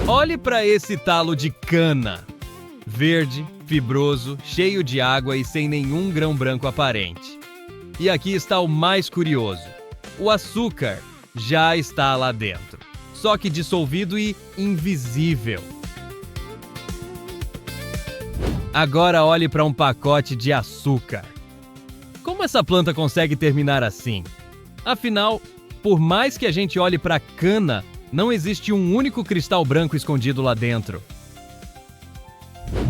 Olhe para esse talo de cana. Verde, fibroso, cheio de água e sem nenhum grão branco aparente. E aqui está o mais curioso. O açúcar já está lá dentro, só que dissolvido e invisível. Agora olhe para um pacote de açúcar. Como essa planta consegue terminar assim? Afinal, por mais que a gente olhe para a cana, não existe um único cristal branco escondido lá dentro.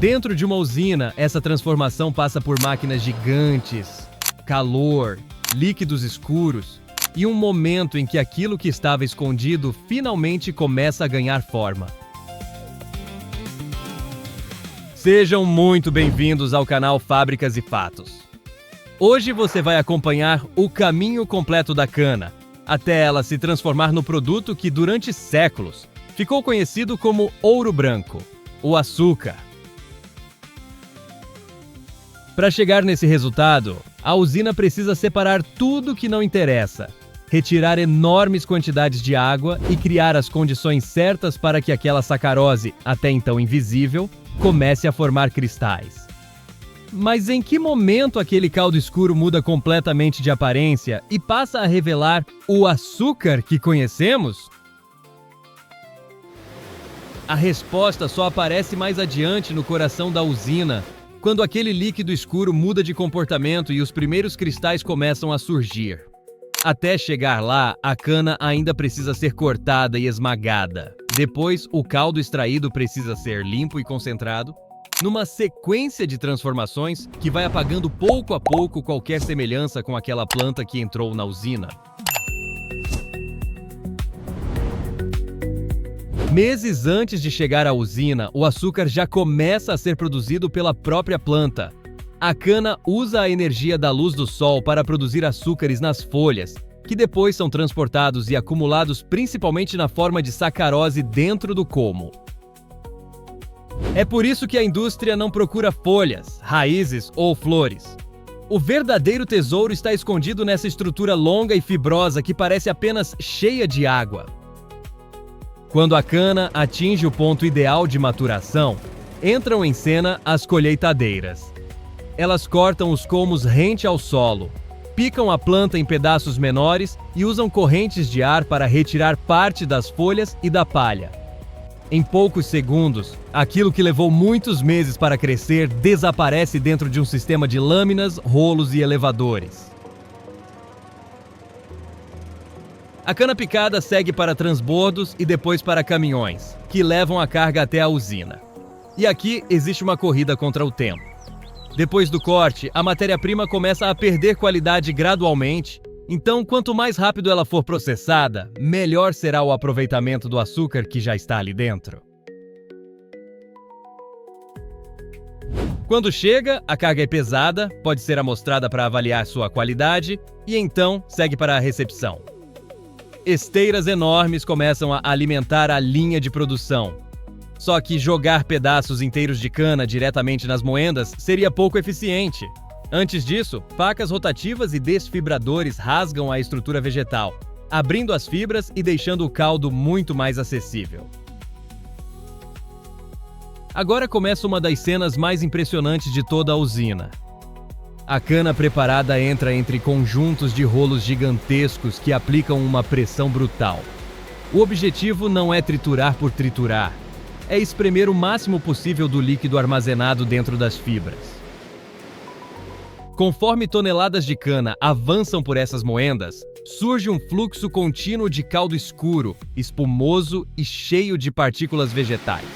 Dentro de uma usina, essa transformação passa por máquinas gigantes, calor, líquidos escuros e um momento em que aquilo que estava escondido finalmente começa a ganhar forma. Sejam muito bem-vindos ao canal Fábricas e Fatos. Hoje você vai acompanhar o caminho completo da cana, até ela se transformar no produto que durante séculos ficou conhecido como ouro branco, o açúcar. Para chegar nesse resultado, a usina precisa separar tudo que não interessa, retirar enormes quantidades de água e criar as condições certas para que aquela sacarose, até então invisível, comece a formar cristais. Mas em que momento aquele caldo escuro muda completamente de aparência e passa a revelar o açúcar que conhecemos? A resposta só aparece mais adiante no coração da usina, quando aquele líquido escuro muda de comportamento e os primeiros cristais começam a surgir. Até chegar lá, a cana ainda precisa ser cortada e esmagada. Depois, o caldo extraído precisa ser limpo e concentrado, numa sequência de transformações que vai apagando pouco a pouco qualquer semelhança com aquela planta que entrou na usina. Meses antes de chegar à usina, o açúcar já começa a ser produzido pela própria planta. A cana usa a energia da luz do sol para produzir açúcares nas folhas, que depois são transportados e acumulados principalmente na forma de sacarose dentro do colmo. É por isso que a indústria não procura folhas, raízes ou flores. O verdadeiro tesouro está escondido nessa estrutura longa e fibrosa que parece apenas cheia de água. Quando a cana atinge o ponto ideal de maturação, entram em cena as colheitadeiras. Elas cortam os colmos rente ao solo, picam a planta em pedaços menores e usam correntes de ar para retirar parte das folhas e da palha. Em poucos segundos, aquilo que levou muitos meses para crescer desaparece dentro de um sistema de lâminas, rolos e elevadores. A cana picada segue para transbordos e depois para caminhões, que levam a carga até a usina. E aqui existe uma corrida contra o tempo. Depois do corte, a matéria-prima começa a perder qualidade gradualmente. Então, quanto mais rápido ela for processada, melhor será o aproveitamento do açúcar que já está ali dentro. Quando chega, a carga é pesada, pode ser amostrada para avaliar sua qualidade e então segue para a recepção. Esteiras enormes começam a alimentar a linha de produção. Só que jogar pedaços inteiros de cana diretamente nas moendas seria pouco eficiente. Antes disso, facas rotativas e desfibradores rasgam a estrutura vegetal, abrindo as fibras e deixando o caldo muito mais acessível. Agora começa uma das cenas mais impressionantes de toda a usina. A cana preparada entra entre conjuntos de rolos gigantescos que aplicam uma pressão brutal. O objetivo não é triturar por triturar, é espremer o máximo possível do líquido armazenado dentro das fibras. Conforme toneladas de cana avançam por essas moendas, surge um fluxo contínuo de caldo escuro, espumoso e cheio de partículas vegetais.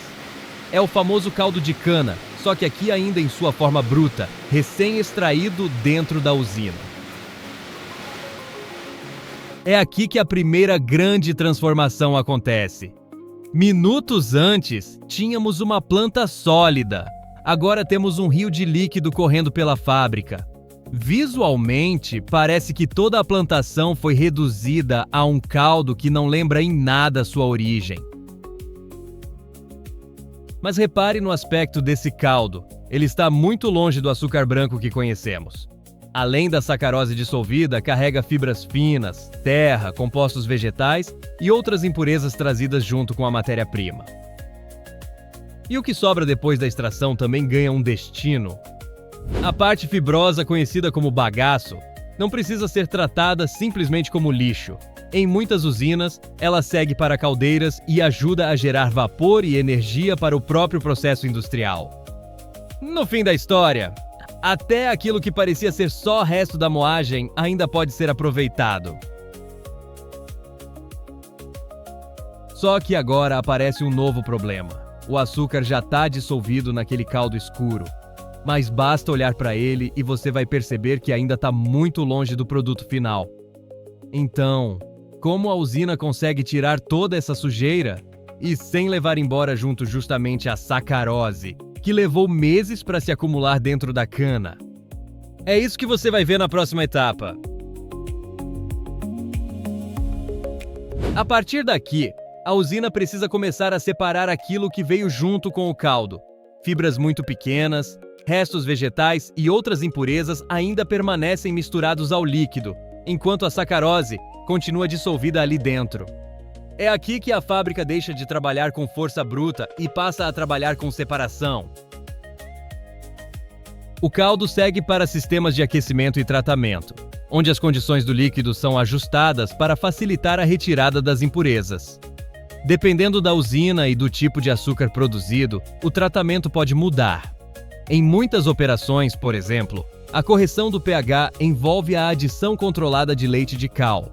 É o famoso caldo de cana, só que aqui ainda em sua forma bruta, recém-extraído dentro da usina. É aqui que a primeira grande transformação acontece. Minutos antes, tínhamos uma planta sólida. Agora temos um rio de líquido correndo pela fábrica. Visualmente, parece que toda a plantação foi reduzida a um caldo que não lembra em nada sua origem. Mas repare no aspecto desse caldo. Ele está muito longe do açúcar branco que conhecemos. Além da sacarose dissolvida, carrega fibras finas, terra, compostos vegetais e outras impurezas trazidas junto com a matéria-prima. E o que sobra depois da extração também ganha um destino. A parte fibrosa, conhecida como bagaço, não precisa ser tratada simplesmente como lixo. Em muitas usinas, ela segue para caldeiras e ajuda a gerar vapor e energia para o próprio processo industrial. No fim da história, até aquilo que parecia ser só resto da moagem ainda pode ser aproveitado. Só que agora aparece um novo problema. O açúcar já está dissolvido naquele caldo escuro. Mas basta olhar para ele e você vai perceber que ainda está muito longe do produto final. Então, como a usina consegue tirar toda essa sujeira? E sem levar embora junto justamente a sacarose, que levou meses para se acumular dentro da cana. É isso que você vai ver na próxima etapa. A partir daqui, a usina precisa começar a separar aquilo que veio junto com o caldo. Fibras muito pequenas, restos vegetais e outras impurezas ainda permanecem misturados ao líquido, enquanto a sacarose continua dissolvida ali dentro. É aqui que a fábrica deixa de trabalhar com força bruta e passa a trabalhar com separação. O caldo segue para sistemas de aquecimento e tratamento, onde as condições do líquido são ajustadas para facilitar a retirada das impurezas. Dependendo da usina e do tipo de açúcar produzido, o tratamento pode mudar. Em muitas operações, por exemplo, a correção do pH envolve a adição controlada de leite de cal.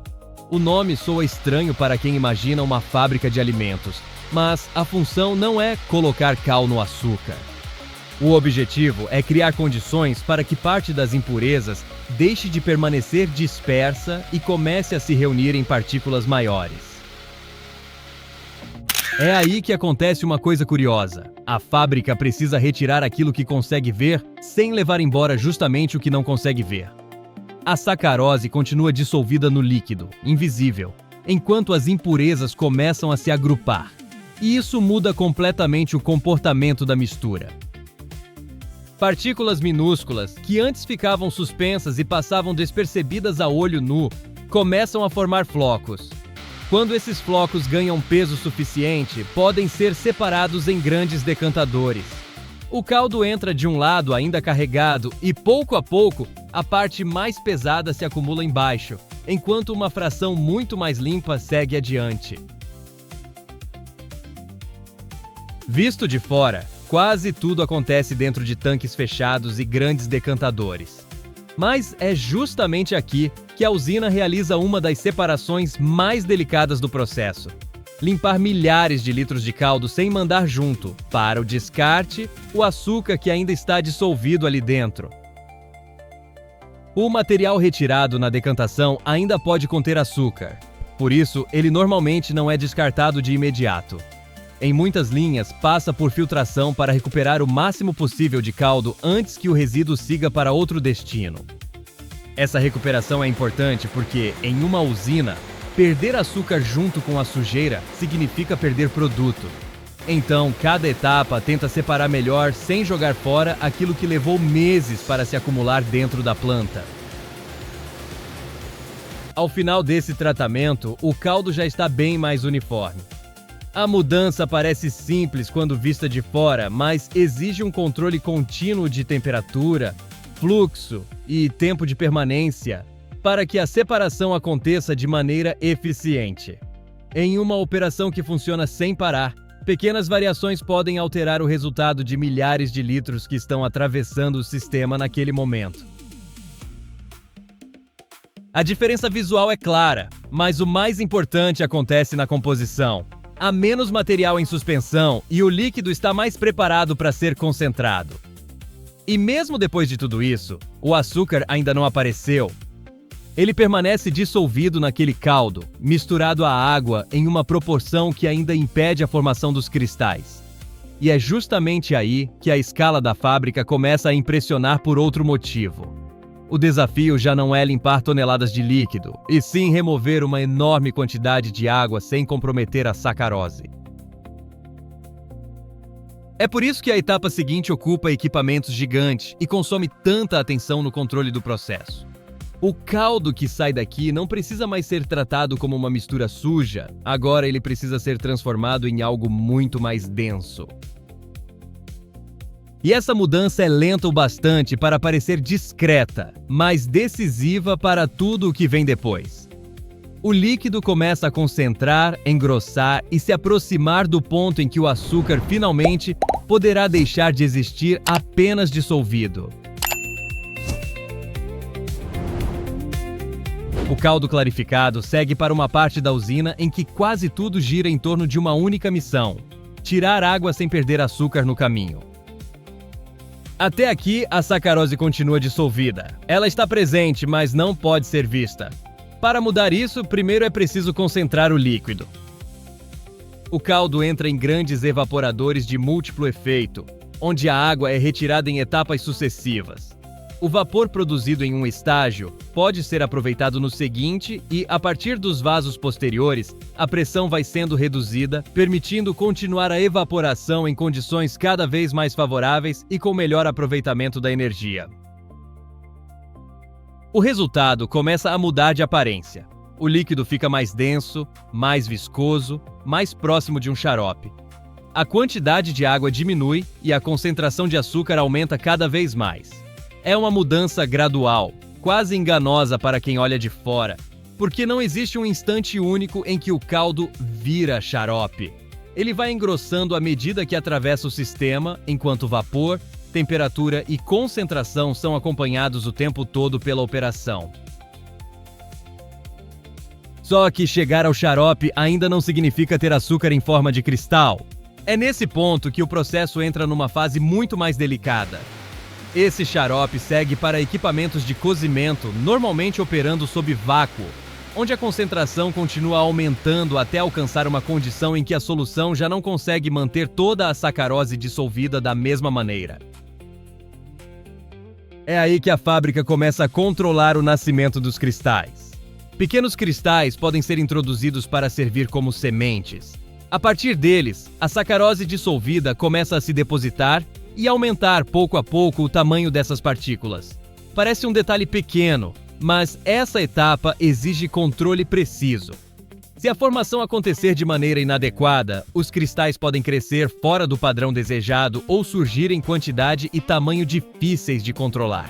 O nome soa estranho para quem imagina uma fábrica de alimentos, mas a função não é colocar cal no açúcar. O objetivo é criar condições para que parte das impurezas deixe de permanecer dispersa e comece a se reunir em partículas maiores. É aí que acontece uma coisa curiosa. A fábrica precisa retirar aquilo que consegue ver sem levar embora justamente o que não consegue ver. A sacarose continua dissolvida no líquido, invisível, enquanto as impurezas começam a se agrupar. E isso muda completamente o comportamento da mistura. Partículas minúsculas, que antes ficavam suspensas e passavam despercebidas a olho nu, começam a formar flocos. Quando esses flocos ganham peso suficiente, podem ser separados em grandes decantadores. O caldo entra de um lado ainda carregado e, pouco a pouco, a parte mais pesada se acumula embaixo, enquanto uma fração muito mais limpa segue adiante. Visto de fora, quase tudo acontece dentro de tanques fechados e grandes decantadores. Mas é justamente aqui que a usina realiza uma das separações mais delicadas do processo. Limpar milhares de litros de caldo sem mandar junto, para o descarte, o açúcar que ainda está dissolvido ali dentro. O material retirado na decantação ainda pode conter açúcar. Por isso, ele normalmente não é descartado de imediato. Em muitas linhas, passa por filtração para recuperar o máximo possível de caldo antes que o resíduo siga para outro destino. Essa recuperação é importante porque, em uma usina, perder açúcar junto com a sujeira significa perder produto. Então, cada etapa tenta separar melhor sem jogar fora aquilo que levou meses para se acumular dentro da planta. Ao final desse tratamento, o caldo já está bem mais uniforme. A mudança parece simples quando vista de fora, mas exige um controle contínuo de temperatura, fluxo e tempo de permanência para que a separação aconteça de maneira eficiente. Em uma operação que funciona sem parar, pequenas variações podem alterar o resultado de milhares de litros que estão atravessando o sistema naquele momento. A diferença visual é clara, mas o mais importante acontece na composição. Há menos material em suspensão e o líquido está mais preparado para ser concentrado. E mesmo depois de tudo isso, o açúcar ainda não apareceu. Ele permanece dissolvido naquele caldo, misturado à água em uma proporção que ainda impede a formação dos cristais. E é justamente aí que a escala da fábrica começa a impressionar por outro motivo. O desafio já não é limpar toneladas de líquido, e sim remover uma enorme quantidade de água sem comprometer a sacarose. É por isso que a etapa seguinte ocupa equipamentos gigantes e consome tanta atenção no controle do processo. O caldo que sai daqui não precisa mais ser tratado como uma mistura suja, agora ele precisa ser transformado em algo muito mais denso. E essa mudança é lenta o bastante para parecer discreta, mas decisiva para tudo o que vem depois. O líquido começa a concentrar, engrossar e se aproximar do ponto em que o açúcar finalmente poderá deixar de existir apenas dissolvido. O caldo clarificado segue para uma parte da usina em que quase tudo gira em torno de uma única missão: tirar água sem perder açúcar no caminho. Até aqui, a sacarose continua dissolvida. Ela está presente, mas não pode ser vista. Para mudar isso, primeiro é preciso concentrar o líquido. O caldo entra em grandes evaporadores de múltiplo efeito, onde a água é retirada em etapas sucessivas. O vapor produzido em um estágio pode ser aproveitado no seguinte e, a partir dos vasos posteriores, a pressão vai sendo reduzida, permitindo continuar a evaporação em condições cada vez mais favoráveis e com melhor aproveitamento da energia. O resultado começa a mudar de aparência. O líquido fica mais denso, mais viscoso, mais próximo de um xarope. A quantidade de água diminui e a concentração de açúcar aumenta cada vez mais. É uma mudança gradual, quase enganosa para quem olha de fora, porque não existe um instante único em que o caldo vira xarope. Ele vai engrossando à medida que atravessa o sistema, enquanto vapor, temperatura e concentração são acompanhados o tempo todo pela operação. Só que chegar ao xarope ainda não significa ter açúcar em forma de cristal. É nesse ponto que o processo entra numa fase muito mais delicada. Esse xarope segue para equipamentos de cozimento, normalmente operando sob vácuo, onde a concentração continua aumentando até alcançar uma condição em que a solução já não consegue manter toda a sacarose dissolvida da mesma maneira. É aí que a fábrica começa a controlar o nascimento dos cristais. Pequenos cristais podem ser introduzidos para servir como sementes. A partir deles, a sacarose dissolvida começa a se depositar e aumentar pouco a pouco o tamanho dessas partículas. Parece um detalhe pequeno, mas essa etapa exige controle preciso. Se a formação acontecer de maneira inadequada, os cristais podem crescer fora do padrão desejado ou surgir em quantidade e tamanho difíceis de controlar.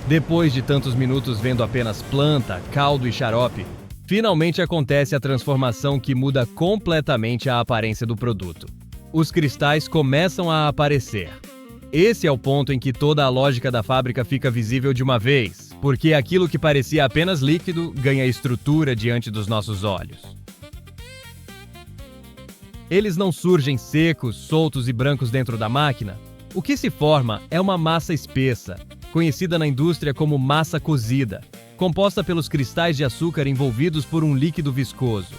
Depois de tantos minutos vendo apenas planta, caldo e xarope, finalmente acontece a transformação que muda completamente a aparência do produto. Os cristais começam a aparecer. Esse é o ponto em que toda a lógica da fábrica fica visível de uma vez, porque aquilo que parecia apenas líquido ganha estrutura diante dos nossos olhos. Eles não surgem secos, soltos e brancos dentro da máquina. O que se forma é uma massa espessa, conhecida na indústria como massa cozida, composta pelos cristais de açúcar envolvidos por um líquido viscoso.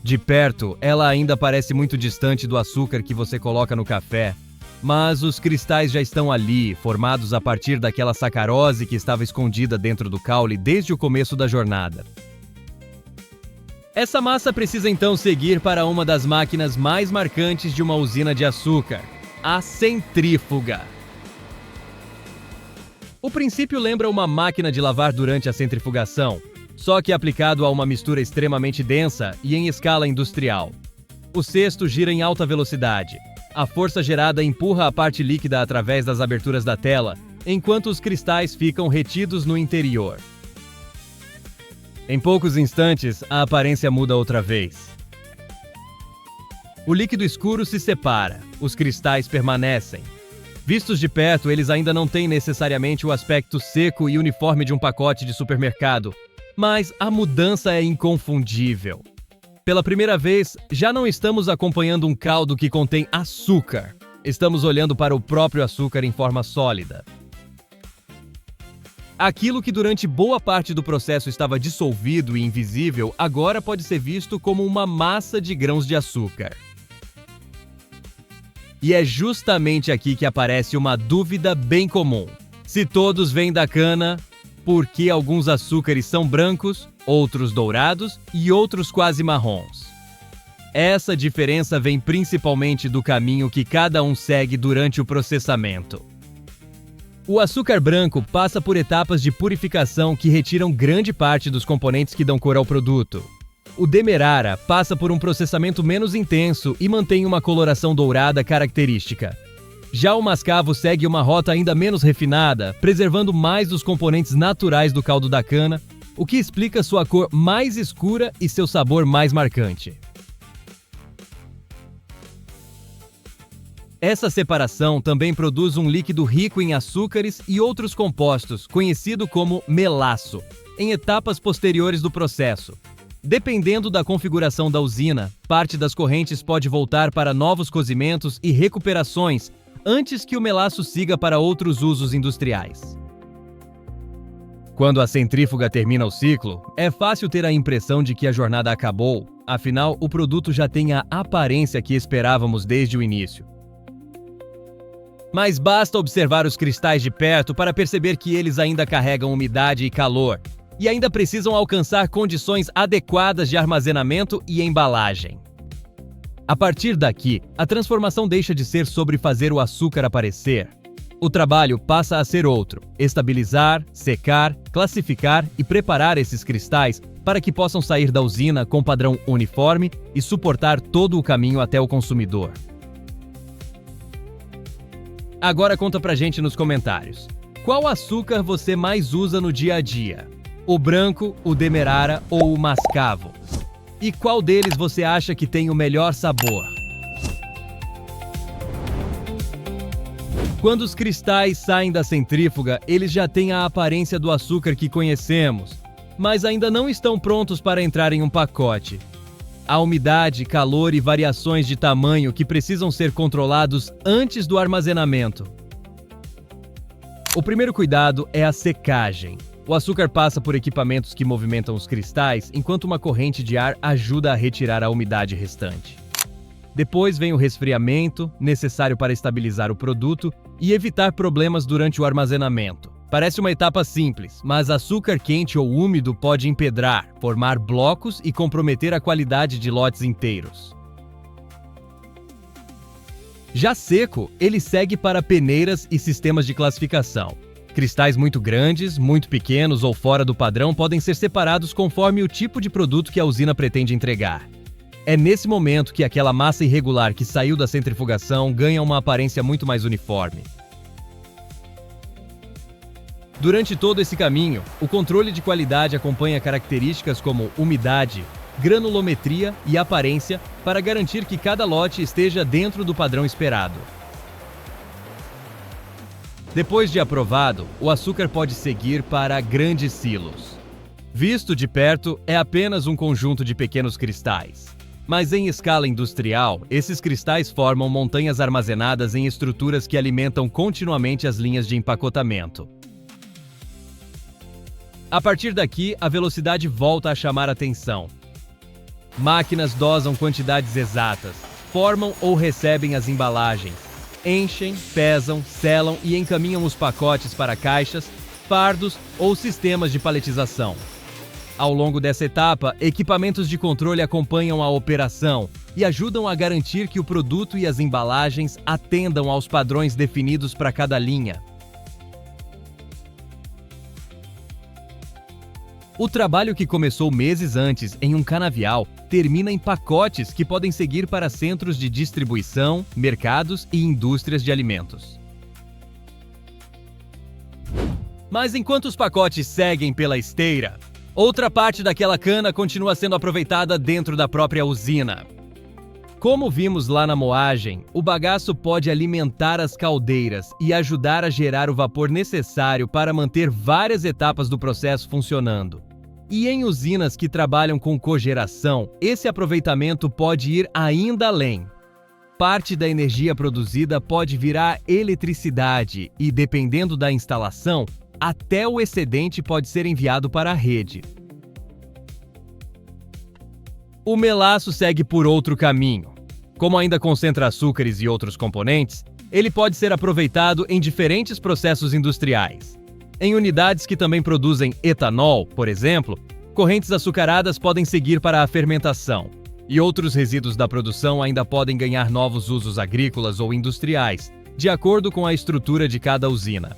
De perto, ela ainda parece muito distante do açúcar que você coloca no café, mas os cristais já estão ali, formados a partir daquela sacarose que estava escondida dentro do caule desde o começo da jornada. Essa massa precisa então seguir para uma das máquinas mais marcantes de uma usina de açúcar, a centrífuga. O princípio lembra uma máquina de lavar durante a centrifugação, só que aplicado a uma mistura extremamente densa e em escala industrial. O cesto gira em alta velocidade. A força gerada empurra a parte líquida através das aberturas da tela, enquanto os cristais ficam retidos no interior. Em poucos instantes, a aparência muda outra vez. O líquido escuro se separa, os cristais permanecem. Vistos de perto, eles ainda não têm necessariamente o aspecto seco e uniforme de um pacote de supermercado, mas a mudança é inconfundível. Pela primeira vez, já não estamos acompanhando um caldo que contém açúcar. Estamos olhando para o próprio açúcar em forma sólida. Aquilo que durante boa parte do processo estava dissolvido e invisível, agora pode ser visto como uma massa de grãos de açúcar. E é justamente aqui que aparece uma dúvida bem comum. Se todos vêm da cana, por que alguns açúcares são brancos, outros dourados e outros quase marrons? Essa diferença vem principalmente do caminho que cada um segue durante o processamento. O açúcar branco passa por etapas de purificação que retiram grande parte dos componentes que dão cor ao produto. O demerara passa por um processamento menos intenso e mantém uma coloração dourada característica. Já o mascavo segue uma rota ainda menos refinada, preservando mais dos componentes naturais do caldo da cana, o que explica sua cor mais escura e seu sabor mais marcante. Essa separação também produz um líquido rico em açúcares e outros compostos, conhecido como melaço, em etapas posteriores do processo. Dependendo da configuração da usina, parte das correntes pode voltar para novos cozimentos e recuperações antes que o melaço siga para outros usos industriais. Quando a centrífuga termina o ciclo, é fácil ter a impressão de que a jornada acabou, afinal, o produto já tem a aparência que esperávamos desde o início. Mas basta observar os cristais de perto para perceber que eles ainda carregam umidade e calor, e ainda precisam alcançar condições adequadas de armazenamento e embalagem. A partir daqui, a transformação deixa de ser sobre fazer o açúcar aparecer. O trabalho passa a ser outro: estabilizar, secar, classificar e preparar esses cristais para que possam sair da usina com padrão uniforme e suportar todo o caminho até o consumidor. Agora conta pra gente nos comentários. Qual açúcar você mais usa no dia a dia? O branco, o demerara ou o mascavo? E qual deles você acha que tem o melhor sabor? Quando os cristais saem da centrífuga, eles já têm a aparência do açúcar que conhecemos, mas ainda não estão prontos para entrar em um pacote. Há umidade, calor e variações de tamanho que precisam ser controlados antes do armazenamento. O primeiro cuidado é a secagem. O açúcar passa por equipamentos que movimentam os cristais, enquanto uma corrente de ar ajuda a retirar a umidade restante. Depois vem o resfriamento, necessário para estabilizar o produto e evitar problemas durante o armazenamento. Parece uma etapa simples, mas açúcar quente ou úmido pode empedrar, formar blocos e comprometer a qualidade de lotes inteiros. Já seco, ele segue para peneiras e sistemas de classificação. Cristais muito grandes, muito pequenos ou fora do padrão podem ser separados conforme o tipo de produto que a usina pretende entregar. É nesse momento que aquela massa irregular que saiu da centrifugação ganha uma aparência muito mais uniforme. Durante todo esse caminho, o controle de qualidade acompanha características como umidade, granulometria e aparência para garantir que cada lote esteja dentro do padrão esperado. Depois de aprovado, o açúcar pode seguir para grandes silos. Visto de perto, é apenas um conjunto de pequenos cristais. Mas em escala industrial, esses cristais formam montanhas armazenadas em estruturas que alimentam continuamente as linhas de empacotamento. A partir daqui, a velocidade volta a chamar atenção. Máquinas dosam quantidades exatas, formam ou recebem as embalagens, enchem, pesam, selam e encaminham os pacotes para caixas, fardos ou sistemas de paletização. Ao longo dessa etapa, equipamentos de controle acompanham a operação e ajudam a garantir que o produto e as embalagens atendam aos padrões definidos para cada linha. O trabalho que começou meses antes em um canavial termina em pacotes que podem seguir para centros de distribuição, mercados e indústrias de alimentos. Mas enquanto os pacotes seguem pela esteira, outra parte daquela cana continua sendo aproveitada dentro da própria usina. Como vimos lá na moagem, o bagaço pode alimentar as caldeiras e ajudar a gerar o vapor necessário para manter várias etapas do processo funcionando. E em usinas que trabalham com cogeração, esse aproveitamento pode ir ainda além. Parte da energia produzida pode virar eletricidade e, dependendo da instalação, até o excedente pode ser enviado para a rede. O melaço segue por outro caminho. Como ainda concentra açúcares e outros componentes, ele pode ser aproveitado em diferentes processos industriais. Em unidades que também produzem etanol, por exemplo, correntes açucaradas podem seguir para a fermentação. E outros resíduos da produção ainda podem ganhar novos usos agrícolas ou industriais, de acordo com a estrutura de cada usina.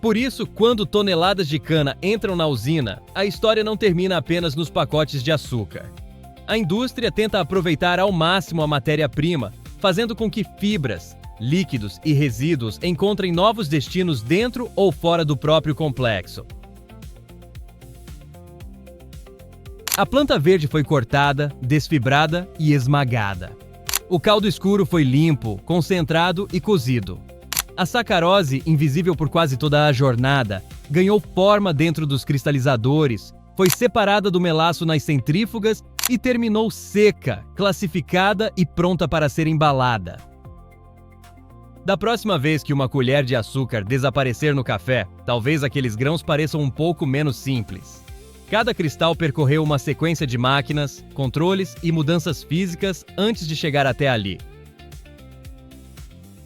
Por isso, quando toneladas de cana entram na usina, a história não termina apenas nos pacotes de açúcar. A indústria tenta aproveitar ao máximo a matéria-prima, fazendo com que fibras, líquidos e resíduos encontrem novos destinos dentro ou fora do próprio complexo. A planta verde foi cortada, desfibrada e esmagada. O caldo escuro foi limpo, concentrado e cozido. A sacarose, invisível por quase toda a jornada, ganhou forma dentro dos cristalizadores, foi separada do melaço nas centrífugas e terminou seca, classificada e pronta para ser embalada. Da próxima vez que uma colher de açúcar desaparecer no café, talvez aqueles grãos pareçam um pouco menos simples. Cada cristal percorreu uma sequência de máquinas, controles e mudanças físicas antes de chegar até ali.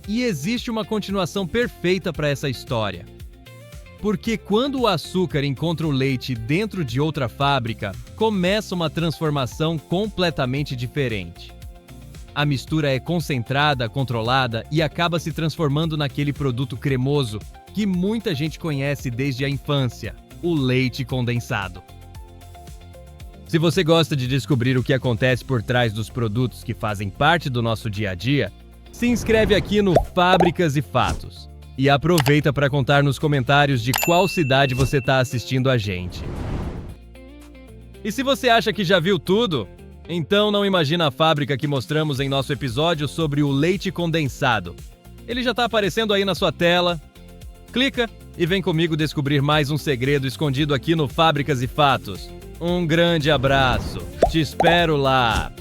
E existe uma continuação perfeita para essa história. Porque quando o açúcar encontra o leite dentro de outra fábrica, começa uma transformação completamente diferente. A mistura é concentrada, controlada e acaba se transformando naquele produto cremoso que muita gente conhece desde a infância, o leite condensado. Se você gosta de descobrir o que acontece por trás dos produtos que fazem parte do nosso dia a dia, se inscreve aqui no Fábricas e Fatos. E aproveita para contar nos comentários de qual cidade você está assistindo a gente. E se você acha que já viu tudo, então não imagina a fábrica que mostramos em nosso episódio sobre o leite condensado. Ele já está aparecendo aí na sua tela. Clica e vem comigo descobrir mais um segredo escondido aqui no Fábricas e Fatos. Um grande abraço. Te espero lá.